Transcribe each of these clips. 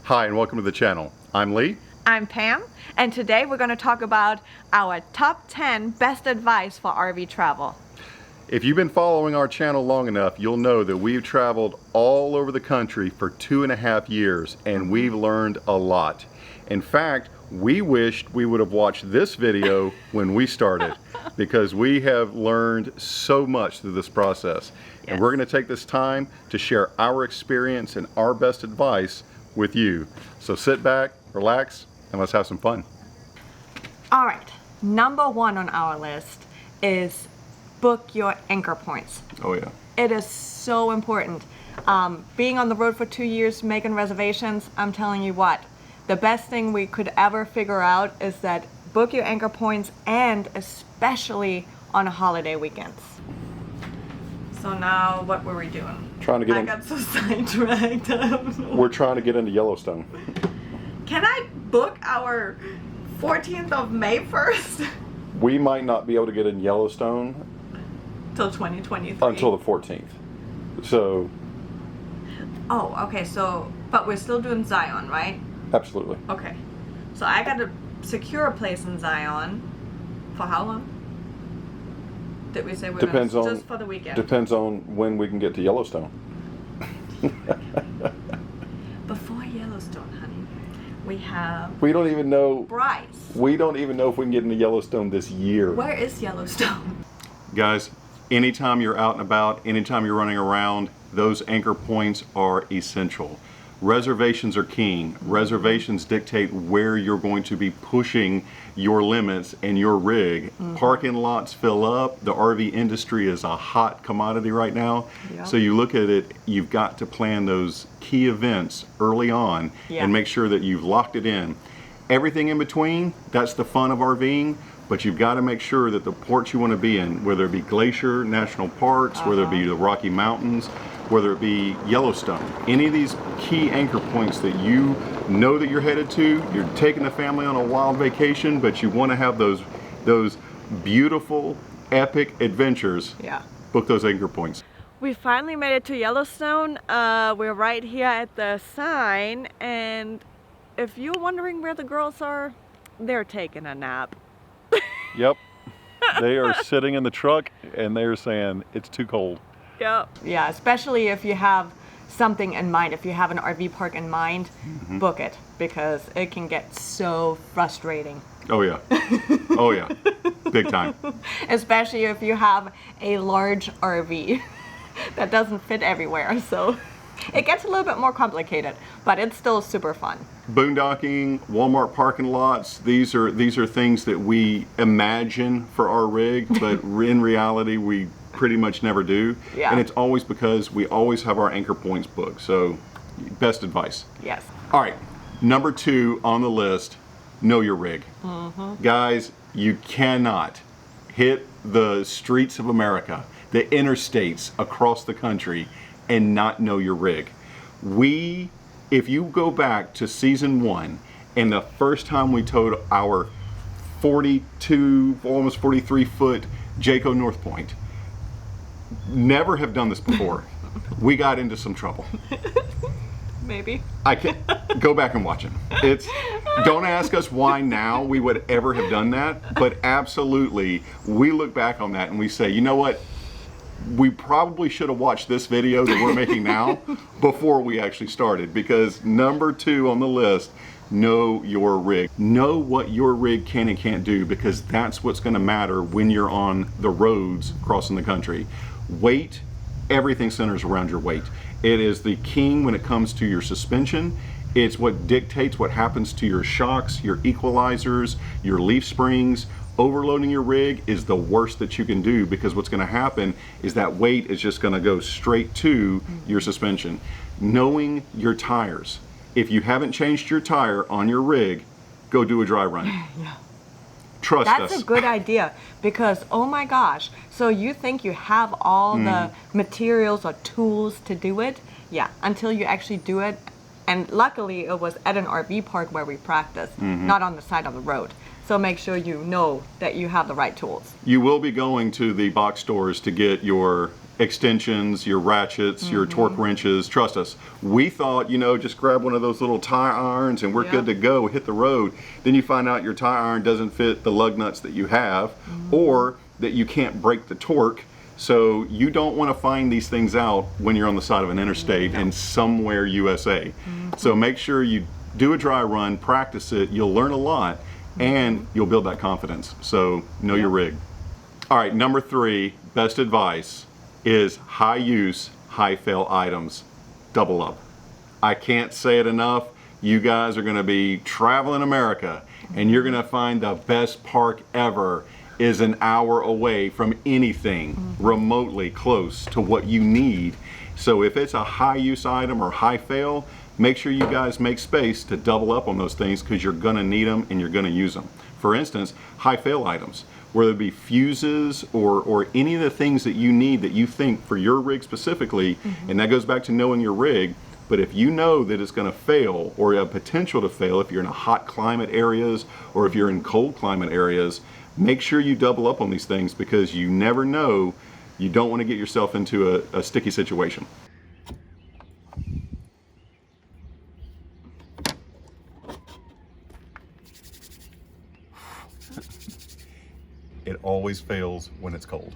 Hi and welcome to the channel. I'm Lee. I'm Pam, and today we're going to talk about our top 10 best advice for RV travel. If you've been following our channel long enough, you'll know that we've traveled all over the country for 2.5 years and we've learned a lot. In fact, we wished we would have watched this video when we started because we have learned so much through this process. Yes. And we're going to take this time to share our experience and our best advice with you. So sit back, relax, and let's have some fun. All right, number one on our list is book your anchor points. Oh yeah. It is so important. Being on the road for 2 years, making reservations, I'm telling you what, the best thing we could ever figure out is that book your anchor points, and especially on holiday weekends. So now what were we doing? I got so sidetracked. We're trying to get into Yellowstone. Can I book our 14th of May first? We might not be able to get in Yellowstone Till 2023. until the 14th. So. Oh, okay. So, but we're still doing Zion, right? Absolutely. Okay. So I got to secure a place in Zion. For how long? Did we say we're depends gonna, on, just for the weekend? Depends on when we can get to Yellowstone. Before Yellowstone, honey, we have. We don't even know. Bryce. We don't even know if we can get into Yellowstone this year. Where is Yellowstone? Guys, anytime you're out and about, anytime you're running around, those anchor points are essential. Reservations are king. Reservations dictate where you're going to be pushing your limits and your rig. Parking lots fill up. The RV industry is a hot commodity right now. Yep. So you look at it, you've got to plan those key events early on and make sure that you've locked it in. Everything in between, that's the fun of RVing, but you've got to make sure that the ports you want to be in, whether it be Glacier National Parks, whether it be the Rocky Mountains, whether it be Yellowstone, any of these key anchor points that you know that you're headed to, you're taking the family on a wild vacation, but you want to have those beautiful, epic adventures, book those anchor points. We finally made it to Yellowstone. We're right here at the sign, and if you're wondering where the girls are, they're taking a nap. Yep. They are sitting in the truck and they're saying it's too cold. Yep. Yeah, especially if you have something in mind. If you have an RV park in mind, book it, because it can get so frustrating. Oh yeah. Oh yeah. Big time. Especially if you have a large RV that doesn't fit everywhere. So it gets a little bit more complicated, but it's still super fun. Boondocking, Walmart parking lots, these are things that we imagine for our rig, but in reality we pretty much never do. Yeah. And it's always because we always have our anchor points booked. So best advice. Yes. All right, number 2 on the list, know your rig. Guys, you cannot hit the streets of America, the interstates across the country, and not know your rig. If you go back to season 1 and the first time we towed our 42, almost 43 foot Jayco North Point, never have done this before, we got into some trouble. Maybe. I can't go back and watch it. Don't ask us why now we would ever have done that, but absolutely we look back on that and we say, you know what? We probably should have watched this video that we're making now before we actually started, because number 2 on the list, know your rig. Know what your rig can and can't do, because that's what's going to matter when you're on the roads crossing the country. Weight, everything centers around your weight. It is the king when it comes to your suspension. It's what dictates what happens to your shocks, your equalizers, your leaf springs. Overloading your rig is the worst that you can do, because what's going to happen is that weight is just going to go straight to your suspension. Knowing your tires. If you haven't changed your tire on your rig, go do a dry run. Yeah. Trust us. That's a good idea, because oh my gosh, so you think you have all the materials or tools to do it? Yeah, until you actually do it. And luckily it was at an RV park where we practiced, not on the side of the road. So make sure you know that you have the right tools. You will be going to the box stores to get your extensions, your ratchets, your torque wrenches. Trust us. We thought, just grab one of those little tie irons and we're good to go, hit the road. Then you find out your tie iron doesn't fit the lug nuts that you have, or that you can't break the torque. So you don't want to find these things out when you're on the side of an interstate in somewhere USA. So make sure you do a dry run, practice it, you'll learn a lot, and you'll build that confidence. So know your rig. All right, number 3, best advice is high use, high fail items. Double up. I can't say it enough. You guys are going to be traveling America and you're going to find the best park ever is an hour away from anything remotely close to what you need. So if it's a high use item or high fail, make sure you guys make space to double up on those things because you're going to need them and you're going to use them. For instance, high fail items, whether it be fuses or any of the things that you need that you think for your rig specifically, and that goes back to knowing your rig. But if you know that it's going to fail or a potential to fail if you're in a hot climate areas or if you're in cold climate areas, make sure you double up on these things because you never know. You don't want to get yourself into a sticky situation. It always fails when it's cold.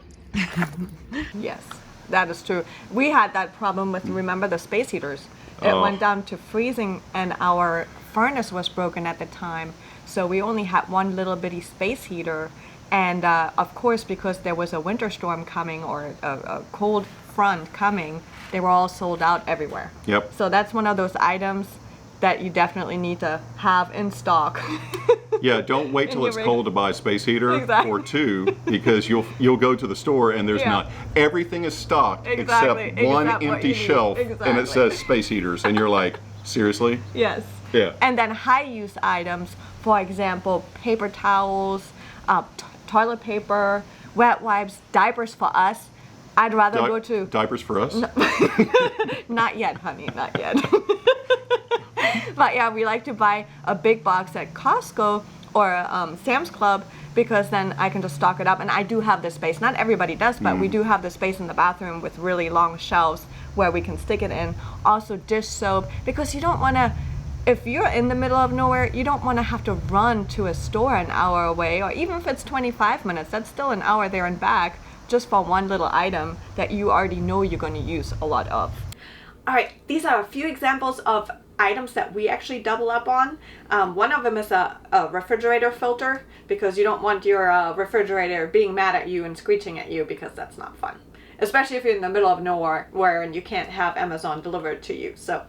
Yes, that is true. We had that problem with, remember, the space heaters. It went down to freezing and our furnace was broken at the time. So we only had one little bitty space heater. And of course, because there was a winter storm coming or a cold front coming, they were all sold out everywhere. Yep. So that's one of those items that you definitely need to have in stock. Yeah, don't wait till it's cold to buy a space heater or 2 because you'll go to the store and there's not. Everything is stocked except one empty shelf and it says space heaters and you're like, seriously? Yes. Yeah. And then high use items, for example, paper towels, toilet paper, wet wipes, diapers for us. I'd rather go to... Diapers for us? No. Not yet, honey, not yet. But yeah, we like to buy a big box at Costco or Sam's Club because then I can just stock it up. And I do have the space. Not everybody does, but we do have the space in the bathroom with really long shelves where we can stick it in. Also dish soap, because you don't want to... If you're in the middle of nowhere, you don't want to have to run to a store an hour away, or even if it's 25 minutes, that's still an hour there and back just for one little item that you already know you're going to use a lot of. All right, these are a few examples of items that we actually double up on. One of them is a refrigerator filter, because you don't want your refrigerator being mad at you and screeching at you, because that's not fun. Especially if you're in the middle of nowhere and you can't have Amazon delivered to you. So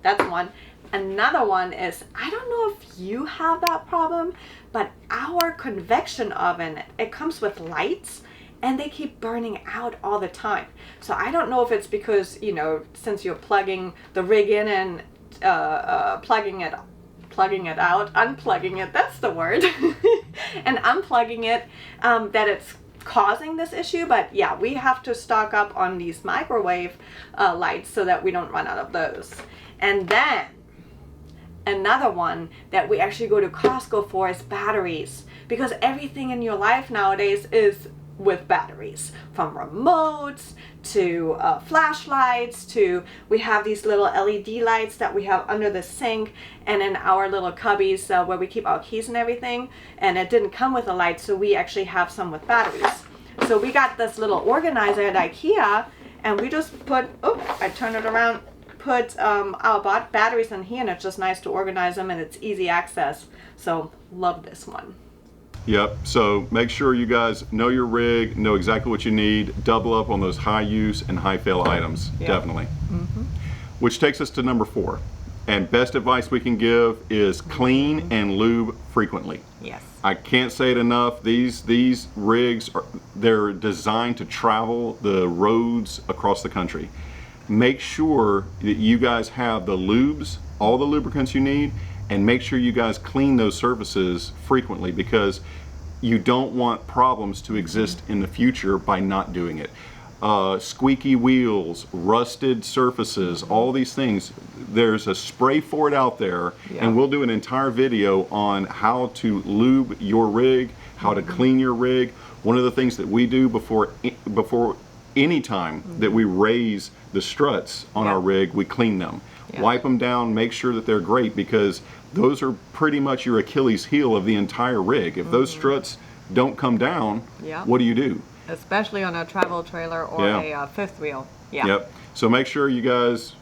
that's one. Another one is, I don't know if you have that problem, but our convection oven, it comes with lights and they keep burning out all the time. So I don't know if it's because, since you're plugging the rig in and plugging it out, unplugging it, that's the word, and unplugging it, that it's causing this issue. But yeah, we have to stock up on these microwave lights so that we don't run out of those. And then another one that we actually go to Costco for is batteries, because everything in your life nowadays is with batteries, from remotes to flashlights to, we have these little LED lights that we have under the sink and in our little cubbies where we keep our keys and everything, and it didn't come with a light, so we actually have some with batteries. So we got this little organizer at IKEA and we just put, I turn it around, put our batteries in here, and it's just nice to organize them and it's easy access. So love this one. Yep, so make sure you guys know your rig, know exactly what you need, double up on those high use and high fail items, definitely. Which takes us to number 4. And best advice we can give is clean and lube frequently. Yes. I can't say it enough. These rigs, they're designed to travel the roads across the country. Make sure that you guys have the lubes, all the lubricants you need, and make sure you guys clean those surfaces frequently, because you don't want problems to exist in the future by not doing it. Squeaky wheels, rusted surfaces, all these things. There's a spray for it out there, and we'll do an entire video on how to lube your rig, how to clean your rig. One of the things that we do before anytime that we raise the struts on our rig, we clean them. Yeah. Wipe them down, make sure that they're great, because those are pretty much your Achilles heel of the entire rig. If those struts don't come down, what do? Especially on a travel trailer or a fifth wheel. Yeah. Yep. So make sure you guys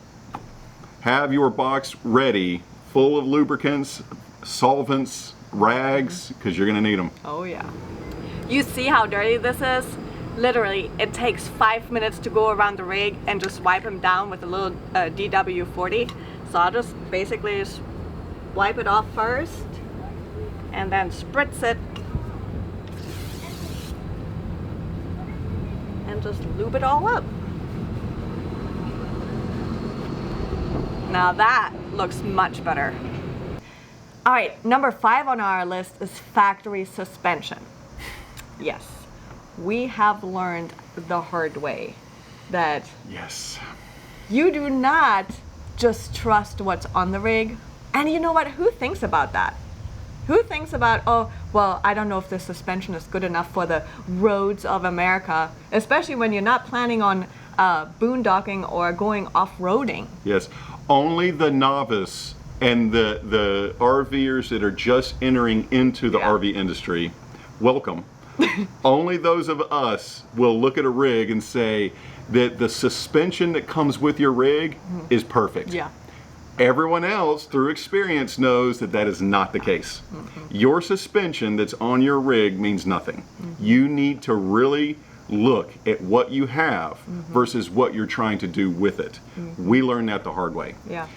have your box ready, full of lubricants, solvents, rags, because you're going to need them. Oh yeah. You see how dirty this is? Literally, it takes 5 minutes to go around the rig and just wipe them down with a little DW40. So I'll just basically just wipe it off first and then spritz it and just lube it all up. Now that looks much better. All right, number 5 on our list is factory suspension. Yes, we have learned the hard way that you do not just trust what's on the rig. And you know what? Who thinks about that? Who thinks about, oh, well, I don't know if the suspension is good enough for the roads of America, especially when you're not planning on boondocking or going off-roading. Yes, only the novice and the RVers that are just entering into the RV industry, welcome. Only those of us will look at a rig and say that the suspension that comes with your rig is perfect. Yeah. Everyone else, through experience, knows that that is not the case. Your suspension that's on your rig means nothing. You need to really look at what you have versus what you're trying to do with it. We learned that the hard way. Yeah.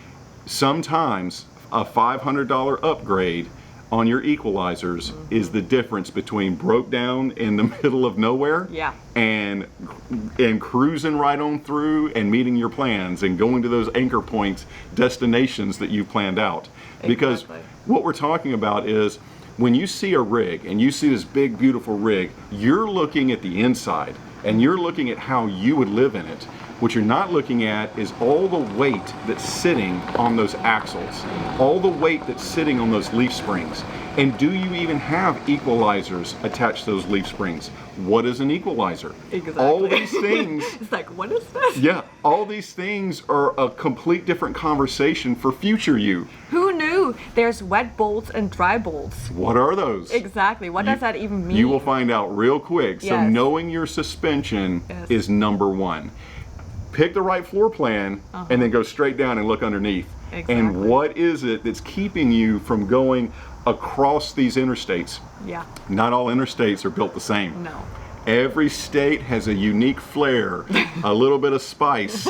Sometimes a $500 upgrade on your equalizers is the difference between broke down in the middle of nowhere and cruising right on through and meeting your plans and going to those anchor points, destinations that you planned out. Because what we're talking about is when you see a rig and you see this big beautiful rig, you're looking at the inside and you're looking at how you would live in it. What you're not looking at is all the weight that's sitting on those axles, all the weight that's sitting on those leaf springs. And do you even have equalizers attached to those leaf springs? What is an equalizer? Exactly. All these things. It's like, what is this? Yeah, all these things are a complete different conversation for future you. Who knew there's wet bolts and dry bolts? What are those? Exactly. What does that even mean? You will find out real quick. So Yes. knowing your suspension is number one. Pick the right floor plan and then go straight down and look underneath. Exactly. And what is it that's keeping you from going across these interstates? Yeah. Not all interstates are built the same. No. Every state has a unique flair, a little bit of spice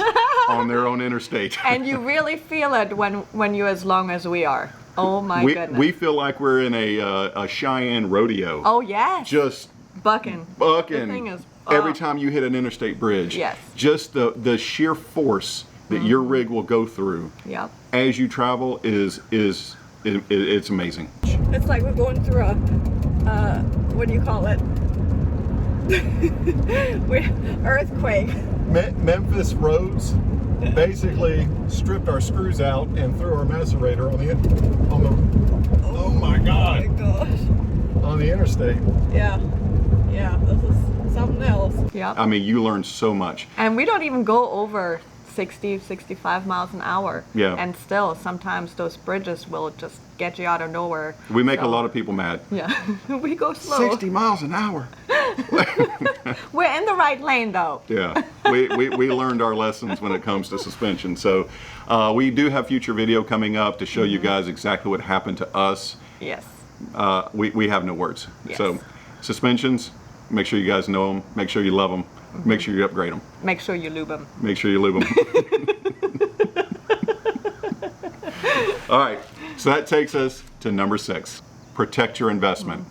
on their own interstate. And you really feel it when you're as long as we are. Oh my goodness. We feel like we're in a Cheyenne rodeo. Oh yes. Just bucking. The thing is, every time you hit an interstate bridge. Yes. Just the sheer force that your rig will go through as you travel is it's amazing. It's like we're going through a what do you call it? Earthquake. Memphis roads basically stripped our screws out and threw our macerator on the oh my god. Oh my gosh. On the interstate. Yeah. Yeah, this is something else. Yeah. I mean, you learn so much. And we don't even go over 60, 65 miles an hour. Yeah. And still, sometimes those bridges will just get you out of nowhere. We make a lot of people mad. Yeah. We go slow. 60 miles an hour. We're in the right lane, though. Yeah. We learned our lessons when it comes to suspension. So we do have future video coming up to show you guys exactly what happened to us. Yes. We have no words. Yes. So suspensions, make sure you guys know them. Make sure you love them. Make sure you upgrade them. Make sure you lube them. Make sure you lube them. All right. So that takes us to number 6. Protect your investment.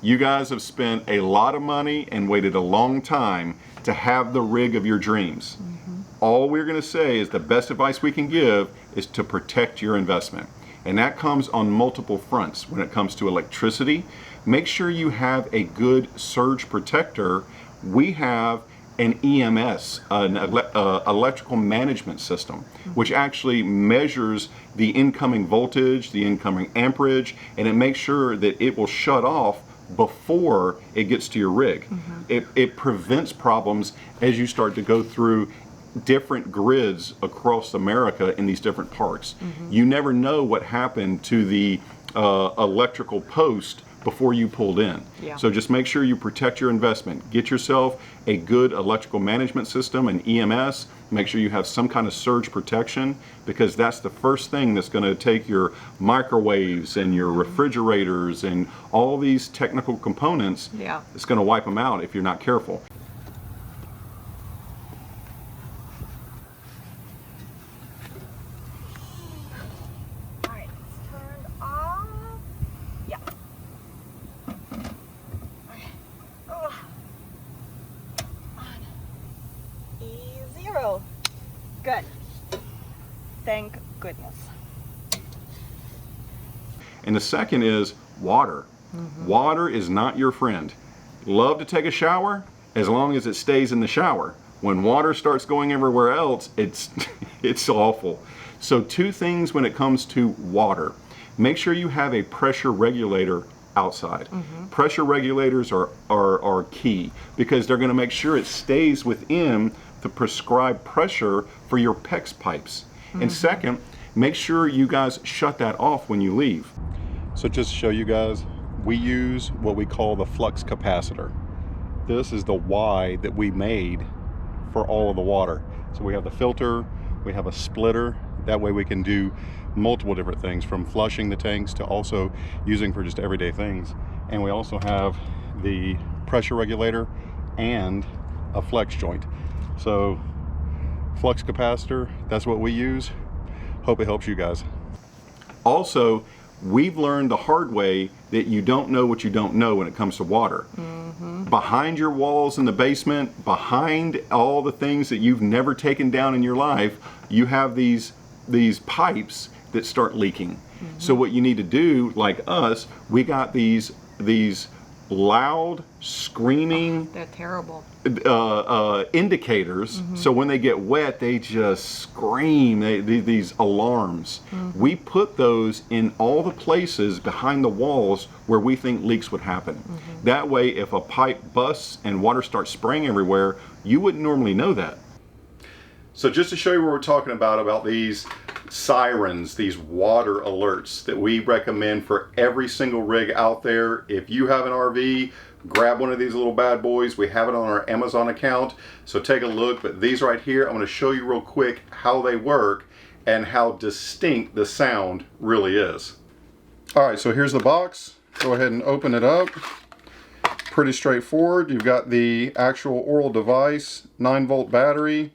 You guys have spent a lot of money and waited a long time to have the rig of your dreams. All we're going to say is the best advice we can give is to protect your investment. And that comes on multiple fronts. When it comes to electricity, make sure you have a good surge protector. We have an EMS, an electrical management system, which actually measures the incoming voltage, the incoming amperage, and it makes sure that it will shut off before it gets to your rig. It prevents problems as you start to go through different grids across America in these different parts. You never know what happened to the electrical post before you pulled in. Yeah. So just make sure you protect your investment. Get yourself a good electrical management system, an EMS. Make sure you have some kind of surge protection, because that's the first thing that's going to take your microwaves and your refrigerators and all these technical components. Yeah. It's going to wipe them out if you're not careful. All right, it's turned off. Yeah. Okay. Oh. On. E0. Good. Thank goodness. And the second is water. Water is not your friend. Love to take a shower as long as it stays in the shower. When water starts going everywhere else, it's it's awful. So two things when it comes to water. Make sure you have a pressure regulator outside. Pressure regulators are key, because they're going to make sure it stays within the prescribed pressure for your PEX pipes. And second, make sure you guys shut that off when you leave. So just to show you guys, we use what we call the flux capacitor. This is the Y that we made for all of the water. So we have the filter, we have a splitter. That way we can do multiple different things, from flushing the tanks to also using for just everyday things. And we also have the pressure regulator and a flex joint. So flux capacitor, that's what we use. Hope it helps you guys. Also, we've learned the hard way that you don't know what you don't know when it comes to water. Behind your walls in the basement, behind all the things that you've never taken down in your life, you have these pipes that start leaking. So what you need to do, like us, we got these loud screaming, They're terrible. Indicators. So when they get wet, they just scream. These alarms. We put those in all the places behind the walls where we think leaks would happen. That way, if a pipe busts and water starts spraying everywhere, you wouldn't normally know that. So just to show you what we're talking about these sirens, these water alerts that we recommend for every single rig out there. If you have an RV, grab one of these little bad boys. We have it on our Amazon account, so take a look. But these right here, I'm going to show you real quick how they work and how distinct the sound really is. All right, so here's the box. Go ahead and open it up. Pretty straightforward. You've got the actual oral device, 9-volt battery.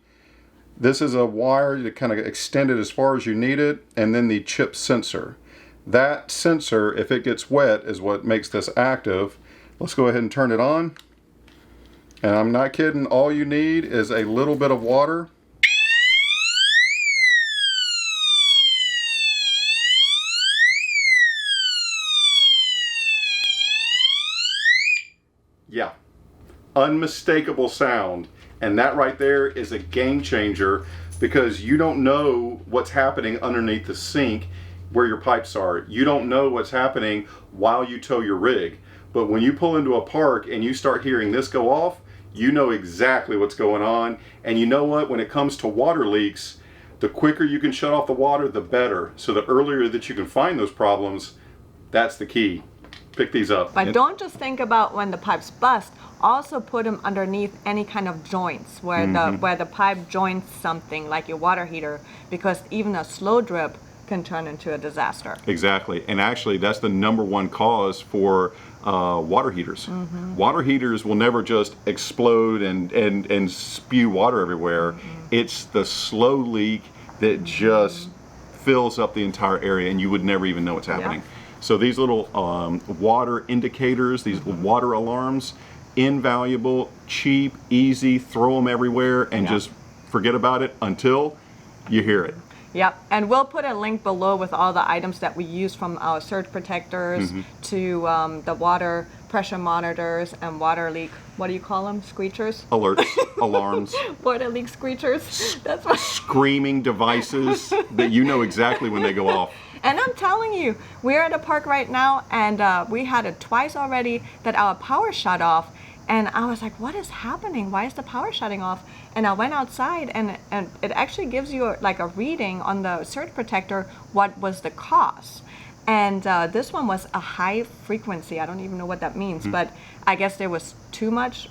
This is a wire to kind of extend it as far as you need it, and then the chip sensor. That sensor, if it gets wet, is what makes this active. Let's go ahead and turn it on. And I'm not kidding, all you need is a little bit of water. Yeah, unmistakable sound. And that right there is a game changer, because you don't know what's happening underneath the sink where your pipes are. You don't know what's happening while you tow your rig. But when you pull into a park and you start hearing this go off, you know exactly what's going on. And you know what? When it comes to water leaks, the quicker you can shut off the water, the better. So the earlier that you can find those problems, that's the key. Pick these up. But don't just think about when the pipes bust. Also put them underneath any kind of joints where the pipe joins something like your water heater, because even a slow drip can turn into a disaster. Exactly, and actually that's the #1 cause for water heaters. Water heaters will never just explode and spew water everywhere. It's the slow leak that just fills up the entire area, and you would never even know what's happening. So these little water indicators, these water alarms, invaluable, cheap, easy, throw them everywhere and just forget about it until you hear it. Yep, and we'll put a link below with all the items that we use, from our surge protectors to the water pressure monitors and water leak, what do you call them? Screechers? Alerts, alarms. Water leak screechers. That's what. Screaming devices that you know exactly when they go off. And I'm telling you, we're at a park right now, and we had it twice already that our power shut off. And I was like, what is happening? Why is the power shutting off? And I went outside, and it actually gives you like a reading on the surge protector what was the cause. And this one was a high frequency. I don't even know what that means, but I guess there was too much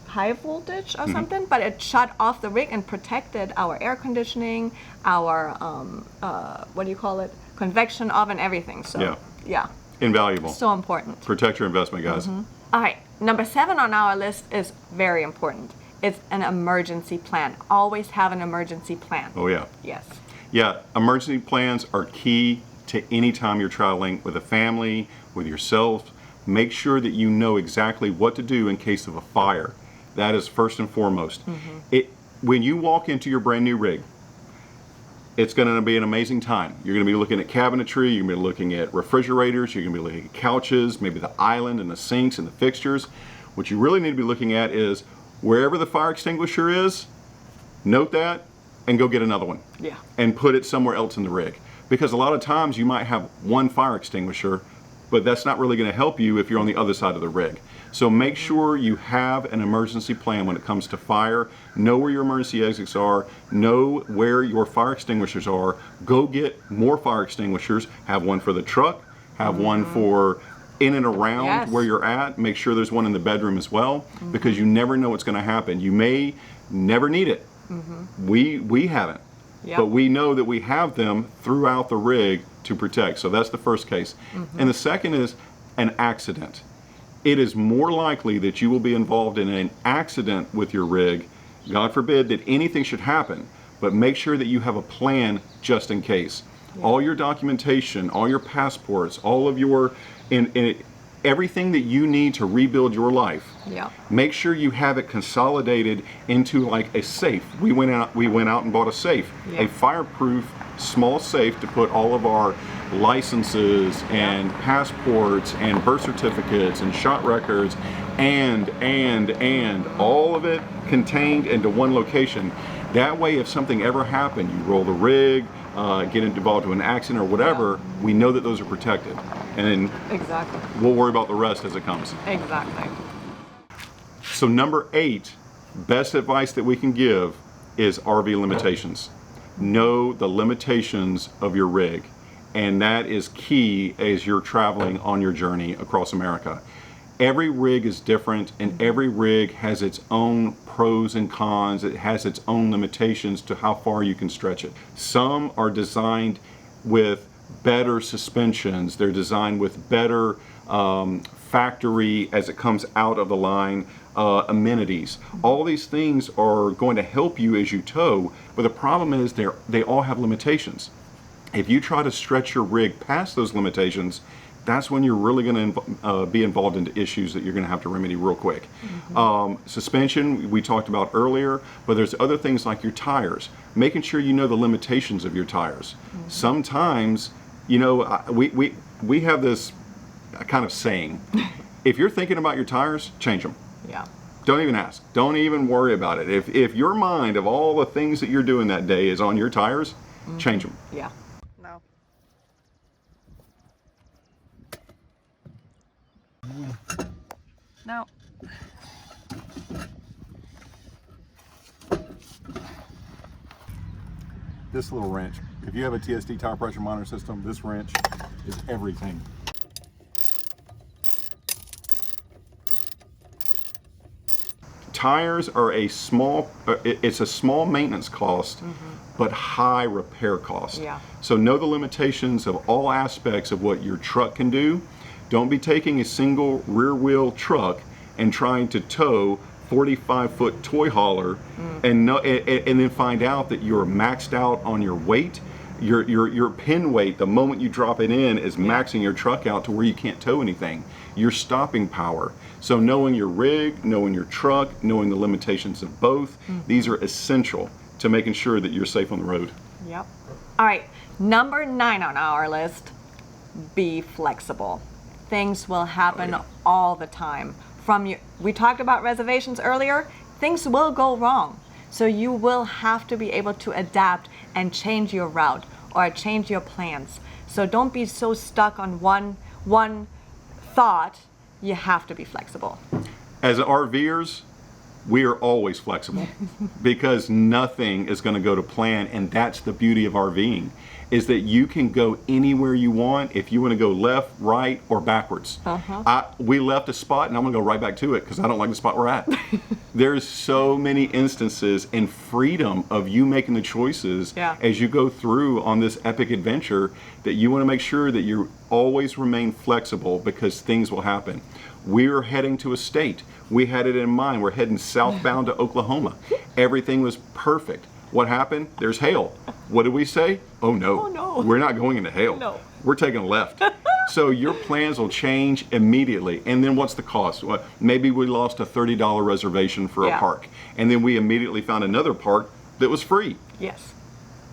high voltage or something, but it shut off the rig and protected our air conditioning, our, what do you call it? Convection oven, everything. So, yeah. Invaluable. So important. Protect your investment, guys. All right, number 7 on our list is very important. It's an emergency plan. Always have an emergency plan. Oh, yeah. Yes. Yeah, emergency plans are key to any time you're traveling with a family, with yourself. Make sure that you know exactly what to do in case of a fire. That is first and foremost. When you walk into your brand new rig, it's going to be an amazing time. You're going to be looking at cabinetry, you're going to be looking at refrigerators, you're going to be looking at couches, maybe the island and the sinks and the fixtures. What you really need to be looking at is wherever the fire extinguisher is, note that and go get another one. Yeah. And put it somewhere else in the rig. Because a lot of times you might have one fire extinguisher, but that's not really going to help you if you're on the other side of the rig. So make sure you have an emergency plan when it comes to fire. Know where your emergency exits are. Know where your fire extinguishers are. Go get more fire extinguishers. Have one for the truck. Have one for in and around where you're at. Make sure there's one in the bedroom as well, because you never know what's going to happen. You may never need it. We haven't. Yep. But we know that we have them throughout the rig to protect. So that's the first case. And the second is an accident. It is more likely that you will be involved in an accident with your rig. God forbid that anything should happen, but make sure that you have a plan just in case. All your documentation, all your passports, all of your everything that you need to rebuild your life. Make sure you have it consolidated into like a safe. We went out and bought a safe, a fireproof small safe to put all of our licenses and passports and birth certificates and shot records and all of it contained into one location. That way, if something ever happened, you roll the rig, get involved in an accident or whatever, we know that those are protected. And then we'll worry about the rest as it comes. Exactly. So number 8, best advice that we can give is RV limitations. Know the limitations of your rig. And that is key as you're traveling on your journey across America. Every rig is different, and every rig has its own pros and cons. It has its own limitations to how far you can stretch it. Some are designed with better suspensions. They're designed with better factory, as it comes out of the line, amenities. All these things are going to help you as you tow, but the problem is they all have limitations. If you try to stretch your rig past those limitations, that's when you're really going to be involved into issues that you're going to have to remedy real quick. Suspension, we talked about earlier, but there's other things like your tires. Making sure you know the limitations of your tires. Sometimes, you know, we have this kind of saying, if you're thinking about your tires, change them. Don't even ask. Don't even worry about it. If your mind of all the things that you're doing that day is on your tires, change them. No. This little wrench, if you have a TSD tire pressure monitor system, this wrench is everything. Tires are it's a small maintenance cost, but high repair cost. So know the limitations of all aspects of what your truck can do. Don't be taking a single rear wheel truck and trying to tow 45-foot toy hauler and then find out that you're maxed out on your weight. Your pin weight, the moment you drop it in, is maxing your truck out to where you can't tow anything. Your stopping power. So knowing your rig, knowing your truck, knowing the limitations of both, these are essential to making sure that you're safe on the road. All right, number 9 on our list, be flexible. Things will happen all the time. We talked about reservations earlier. Things will go wrong. So you will have to be able to adapt and change your route or change your plans. So don't be so stuck on one thought. You have to be flexible. As RVers, we are always flexible because nothing is going to go to plan, and that's the beauty of RVing, is that you can go anywhere you want if you want to go left, right, or backwards. We left a spot and I'm going to go right back to it because I don't like the spot we're at. There's so many instances and freedom of you making the choices as you go through on this epic adventure that you want to make sure that you always remain flexible because things will happen. We're heading to a state. We had it in mind. We're heading southbound to Oklahoma. Everything was perfect. What happened? There's hail. What did we say? Oh no. Oh, no. We're not going into hail. No. We're taking a left. So your plans will change immediately. And then what's the cost? Well, maybe we lost a $30 reservation for a park. And then we immediately found another park that was free. Yes.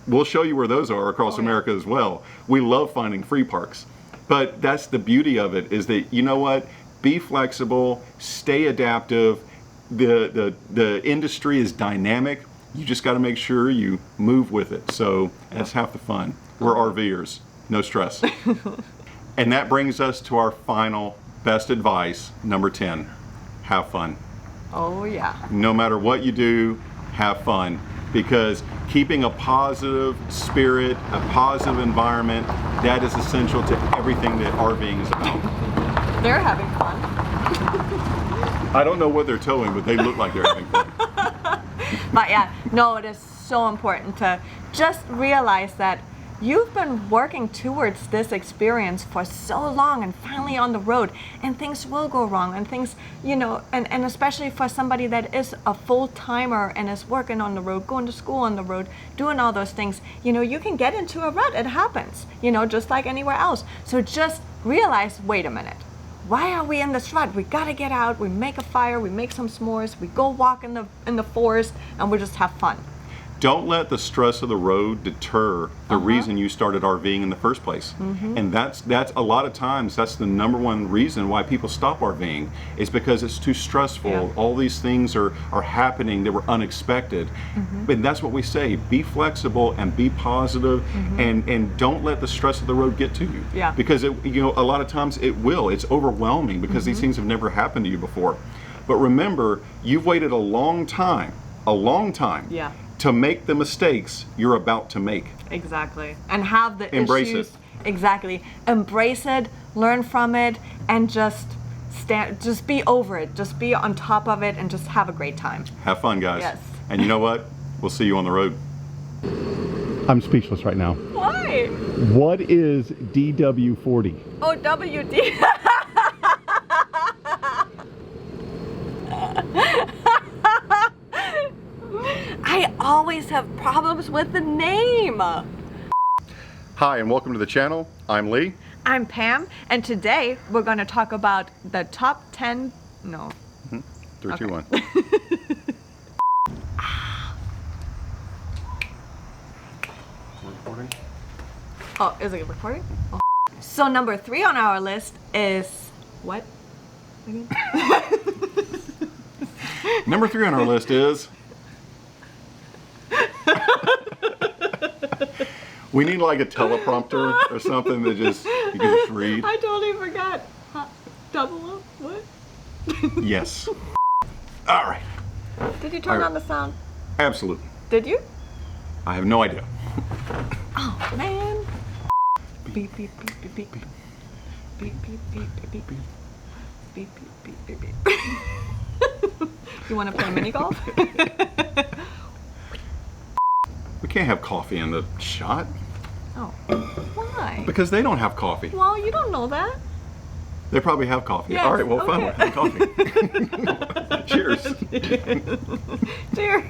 We'll show you where those are across America as well. We love finding free parks. But that's the beauty of it, is that, you know what? Be flexible, stay adaptive. The industry is dynamic. You just got to make sure you move with it. So that's half the fun. We're RVers, no stress. And that brings us to our final best advice, number 10. Have fun. Oh yeah. No matter what you do, have fun. Because keeping a positive spirit, a positive environment, that is essential to everything that RVing is about. They're having fun. I don't know what they're towing, but they look like they're having fun. But yeah, no, it is so important to just realize that you've been working towards this experience for so long and finally on the road, and things will go wrong, and things, you know, and especially for somebody that is a full-timer and is working on the road, going to school on the road, doing all those things, you know, you can get into a rut. It happens, you know, just like anywhere else. So just realize, wait a minute. Why are we in this rut? We gotta get out, we make a fire, we make some s'mores, we go walk in the forest, and we just have fun. Don't let the stress of the road deter the reason you started RVing in the first place. And that's a lot of times, that's the number one reason why people stop RVing, is because it's too stressful. All these things are happening that were unexpected. But that's what we say, be flexible and be positive, and don't let the stress of the road get to you. Because it, you know, a lot of times it will. It's overwhelming because these things have never happened to you before. But remember, you've waited a long time to make the mistakes you're about to make. Exactly. And have the Embrace issues. it. Exactly. Embrace it, learn from it, and just be over it. Just be on top of it and just have a great time. Have fun, guys. Yes. And you know what? We'll see you on the road. I'm speechless right now. Why? What is DW40? Oh, WD. I always have problems with the name. Hi, and welcome to the channel. I'm Lee. I'm Pam, and today we're going to talk about the top 10. No. 3, 2, 1. Recording? Oh, is it recording? Oh. So number 3 on our list is what? Again? Number 3 on our list is. We need like a teleprompter or something that just you can just read. I totally forgot. Double up? What? Yes. All right. Did you turn on the sound? Absolutely. Did you? I have no idea. Oh man. Beep beep beep beep beep. Beep beep beep beep beep. Beep beep beep beep beep. You want to play mini golf? We can't have coffee in the shot. Oh. Why? Because they don't have coffee. Well, you don't know that. They probably have coffee. Yes, All right, well, fine, okay. we'll have coffee. Cheers. Cheers.